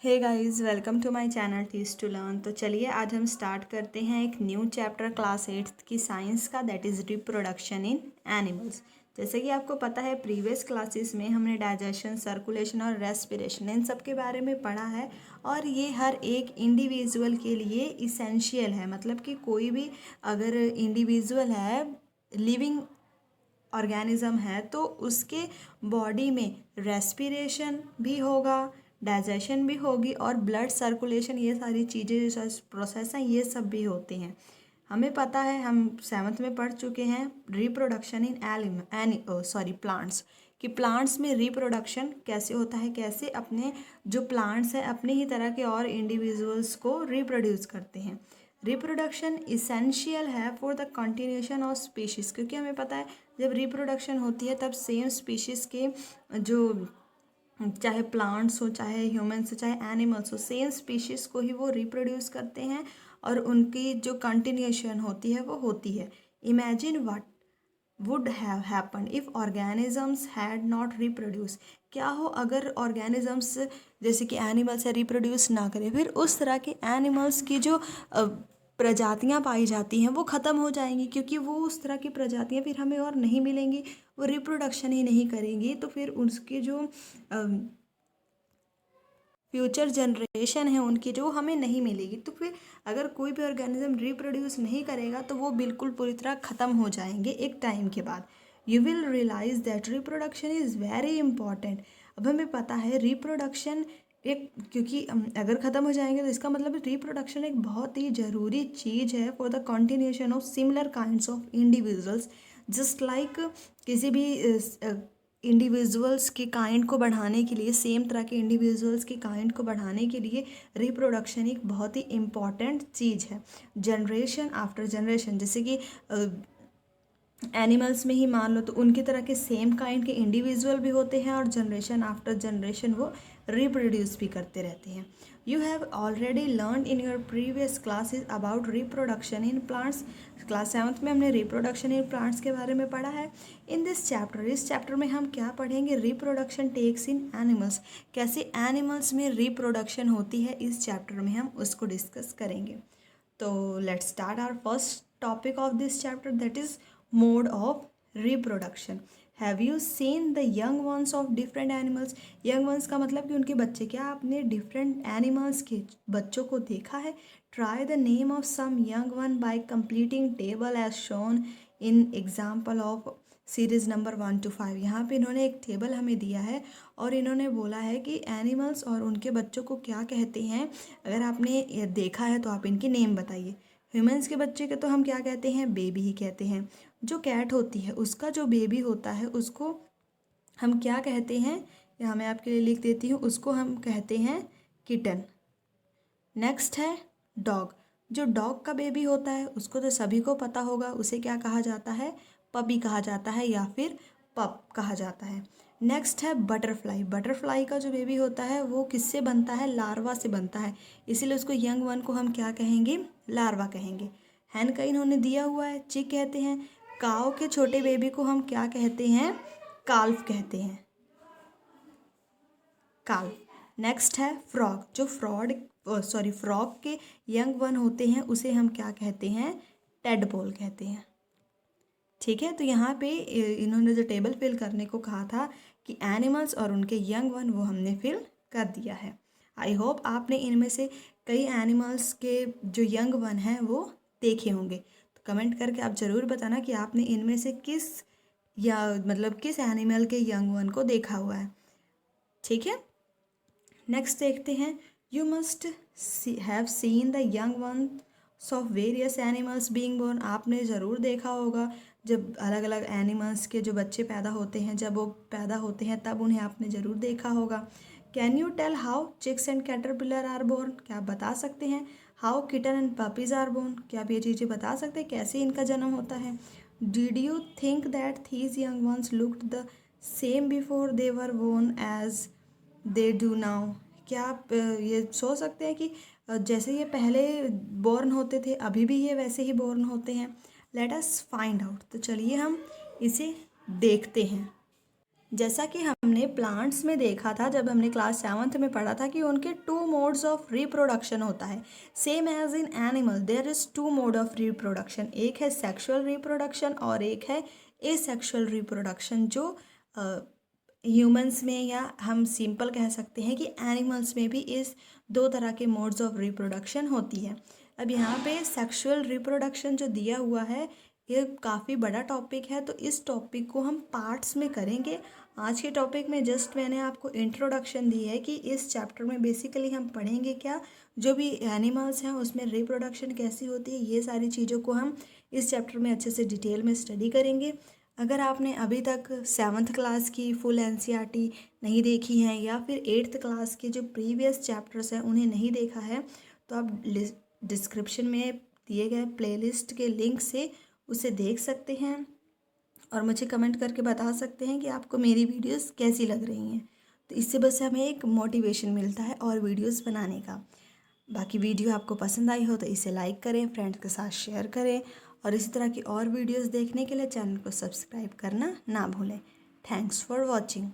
Hey guys, welcome to my channel teach to learn. तो चलिए आज हम स्टार्ट करते हैं एक न्यू चैप्टर क्लास 8th की साइंस का, that is reproduction in animals. जैसे कि आपको पता है प्रीवियस क्लासेस में हमने डाइजेशन, सर्कुलेशन और रेस्पिरेशन इन सब के बारे में पढ़ा है और ये हर एक इंडिविजुअल के लिए इसेंशियल है। मतलब कि कोई भी अगर इंडिविजुअल है, लिविंग ऑर्गेनिज्म है, तो उसके बॉडी में रेस्पिरेशन भी होगा, डाइजेशन भी होगी और ब्लड सर्कुलेशन, ये सारी चीज़ें जो प्रोसेस हैं ये सब भी होते हैं। हमें पता है, हम 7th में पढ़ चुके हैं रिप्रोडक्शन इन प्लांट्स, कि प्लांट्स में रिप्रोडक्शन कैसे होता है, कैसे अपने जो प्लांट्स हैं अपने ही तरह के और इंडिविजुअल्स को रिप्रोड्यूस करते हैं। रिप्रोडक्शन इसेंशियल है for the continuation of species, क्योंकि हमें पता है जब रिप्रोडक्शन होती है तब सेम स्पीशीज़ के जो चाहे प्लांट्स हो, चाहे ह्यूमन्स हो, चाहे एनिमल्स हो, सेम स्पीशीज़ को ही वो रिप्रोड्यूस करते हैं और उनकी जो कंटिन्यूशन होती है वो होती है। Imagine what would have happen if organisms had not reproduce. क्या हो अगर ऑर्गेनिजम्स जैसे कि एनिमल्स है रिप्रोड्यूस ना करें, फिर उस तरह के एनिमल्स की जो प्रजातियां पाई जाती हैं वो ख़त्म हो जाएंगी, क्योंकि वो उस तरह की प्रजातियां फिर हमें और नहीं मिलेंगी, वो रिप्रोडक्शन ही नहीं करेंगी। तो फिर उसके जो फ्यूचर जनरेशन है उनकी जो हमें नहीं मिलेगी। तो फिर अगर कोई भी ऑर्गेनिज्म रिप्रोड्यूस नहीं करेगा तो वो बिल्कुल पूरी तरह ख़त्म हो जाएंगे एक टाइम के बाद। You will realise that reproduction is very important. अब हमें पता है रिप्रोडक्शन एक, क्योंकि अगर ख़त्म हो जाएंगे तो इसका मतलब रिप्रोडक्शन एक बहुत ही ज़रूरी चीज़ है for the continuation of similar kinds of individuals. Just like किसी भी इंडिविजुअल्स के काइंड को बढ़ाने के लिए, सेम तरह के इंडिविजुअल्स के काइंड को बढ़ाने के लिए रिप्रोडक्शन एक बहुत ही इम्पॉर्टेंट चीज़ है। जनरेशन आफ्टर जनरेशन, जैसे कि एनिमल्स में ही मान लो तो उनकी तरह के सेम काइंड के इंडिविजुअल भी होते हैं और जनरेशन आफ्टर जनरेशन वो रिप्रोड्यूस भी करते रहते हैं। You have already learn in your previous classes about reproduction in plants. Class 7th में हमने रिप्रोडक्शन इन प्लांट्स के बारे में पढ़ा है। इन दिस चैप्टर, इस चैप्टर में हम क्या पढ़ेंगे, रिप्रोडक्शन टेक्स इन एनिमल्स, कैसे एनिमल्स में रिप्रोडक्शन होती है, इस चैप्टर में हम उसको डिस्कस करेंगे। तो let's start our first topic of this chapter, that is mode of reproduction. Have you seen the young ones of different animals. Young ones का मतलब कि उनके बच्चे। क्या आपने डिफरेंट एनिमल्स के बच्चों को देखा है। Try the name of some young one by completing table as shown in example of series number 1 to 5। यहाँ पे इन्होंने एक टेबल हमें दिया है और इन्होंने बोला है कि एनिमल्स और उनके बच्चों को क्या कहते हैं। अगर आपने ये देखा है तो आप इनके नेम बताइए। ह्यूमंस के बच्चे के तो हम क्या कहते हैं, बेबी ही कहते हैं। जो कैट होती है उसका जो बेबी होता है उसको हम क्या कहते हैं, यहाँ मैं आपके लिए लिख देती हूँ, उसको हम कहते हैं किटन। नेक्स्ट है डॉग। जो डॉग का बेबी होता है उसको तो सभी को पता होगा, उसे क्या कहा जाता है, पपी कहा जाता है या फिर पप कहा जाता है। नेक्स्ट है बटरफ्लाई। बटरफ्लाई का जो बेबी होता है वो किससे बनता है, लार्वा से बनता है, इसीलिए उसको यंग वन को हम क्या कहेंगे, लार्वा कहेंगे। हैन का इन्होंने दिया हुआ है, चिक कहते हैं। काऊ के छोटे बेबी को हम क्या कहते हैं, काल्फ कहते हैं, काल्फ। नेक्स्ट है फ्रॉग। जो फ्रॉग के यंग वन होते हैं उसे हम क्या कहते हैं, टेडपोल कहते हैं। ठीक है, तो यहाँ पे इन्होंने जो टेबल फिल करने को कहा था कि एनिमल्स और उनके यंग वन, वो हमने फिल कर दिया है। आई होप आपने इनमें से कई एनिमल्स के जो यंग वन हैं वो देखे होंगे। तो कमेंट करके आप ज़रूर बताना कि आपने इनमें से किस एनिमल के यंग वन को देखा हुआ है। ठीक है, नेक्स्ट देखते हैं। You must have seen the young ones of various animals being born. आपने ज़रूर देखा होगा जब अलग अलग एनिमल्स के जो बच्चे पैदा होते हैं, जब वो पैदा होते हैं तब उन्हें आपने ज़रूर देखा होगा। Can you tell how chicks and caterpillar are born. क्या आप बता सकते हैं how kitten and puppies are born. क्या आप ये चीज़ें बता सकते हैं कैसे इनका जन्म होता है। Did you think that these young ones looked the same before they were born as they do now. क्या आप ये सोच सकते हैं कि जैसे ये पहले बोर्न होते थे अभी भी ये वैसे ही बोर्न होते हैं। Let us find out. तो चलिए हम इसे देखते हैं। जैसा कि हमने प्लांट्स में देखा था, जब हमने क्लास 7th में पढ़ा था कि उनके 2 मोड्स ऑफ रिप्रोडक्शन होता है। Same as in animal there is 2 mode of reproduction, एक है सेक्सुअल रिप्रोडक्शन और एक है एसेक्सुअल रिप्रोडक्शन, जो ह्यूमंस में, या हम सिंपल कह सकते हैं कि एनिमल्स में भी इस 2 तरह के मोड्स ऑफ रिप्रोडक्शन होती है। अब यहाँ पे सेक्सुअल रिप्रोडक्शन जो दिया हुआ है, ये काफ़ी बड़ा टॉपिक है, तो इस टॉपिक को हम पार्ट्स में करेंगे। आज के टॉपिक में जस्ट मैंने आपको इंट्रोडक्शन दी है कि इस चैप्टर में बेसिकली हम पढ़ेंगे क्या, जो भी एनिमल्स हैं उसमें रिप्रोडक्शन कैसी होती है, ये सारी चीज़ों को हम इस चैप्टर में अच्छे से डिटेल में स्टडी करेंगे। अगर आपने अभी तक 7th क्लास की फुल एनसीईआरटी नहीं देखी है, या फिर 8th क्लास के जो प्रीवियस चैप्टर्स हैं उन्हें नहीं देखा है, तो आप डिस्क्रिप्शन में दिए गए प्लेलिस्ट के लिंक से उसे देख सकते हैं और मुझे कमेंट करके बता सकते हैं कि आपको मेरी वीडियोस कैसी लग रही हैं। तो इससे बस हमें एक मोटिवेशन मिलता है और वीडियोस बनाने का। बाकी वीडियो आपको पसंद आई हो तो इसे लाइक करें, फ्रेंड्स के साथ शेयर करें, और इसी तरह की और वीडियोस देखने के लिए चैनल को सब्सक्राइब करना ना भूलें। Thanks for watching.